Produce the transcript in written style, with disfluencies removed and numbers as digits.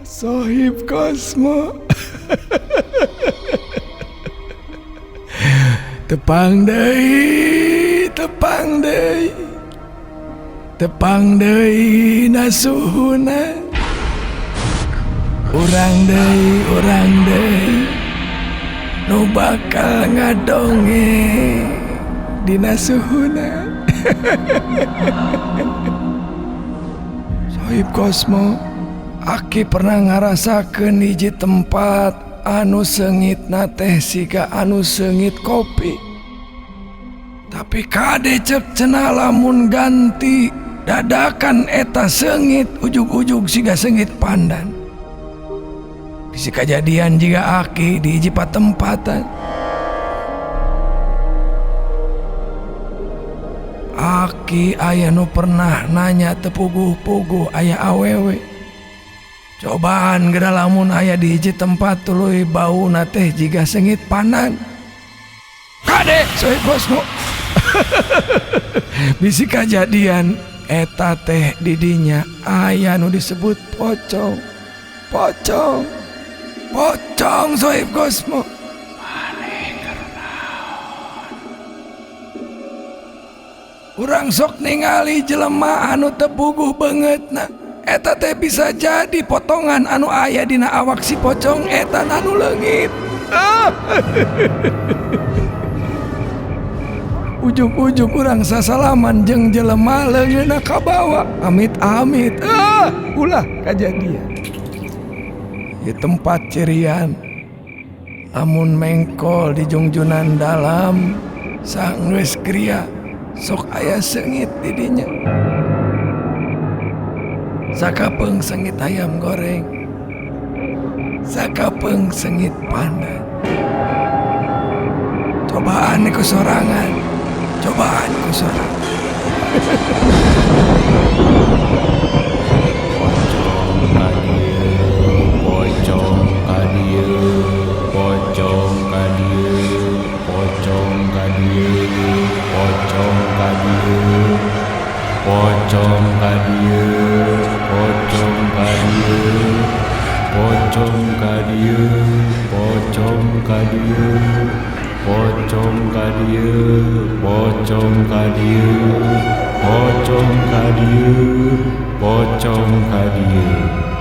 Sohib Kosmo. Tepang deui nasuhuna. Urang deui nu bakal ngadonge dina suhuna. Sohib Kosmo, Aki pernah ngarasakeun hiji tempat anu seungitna teh siga anu seungit kopi. Tapi kade cek cenah lamun ganti dadakan eta seungit ujug-ujug siga seungit pandan. Bisi kajadian jika Aki di hiji patempatan. Aki aya nu pernah nanya tepuguh-puguh aya awewe. Cobaan geura lamun aya di hiji tempat tuluy bauna teh jiga seungit pandan. Kade Sohib Kosmo. Bisi kajadian eta teh didinya aya nu disebut pocong. Pocong Sohib Kosmo. Urang sok ningali jelema anu tepuguh bangetna. Eta teh bisa jadi potongan anu aya dina awak si pocong eta anu leungit. Ujug-ujug urang sasalaman jeung jelema leungeunna kabawa. Amit-amit. Ulah kajadian. Di tempat cirian amun mengkol di jungjunan dalam sanggeus kriya sok aya seungit di dinya. Sakapeung seungit ayam goreng, sakapeung seungit pandan. Cobaan ku sorangan, cobaan ku sorangan. Pocong kadieu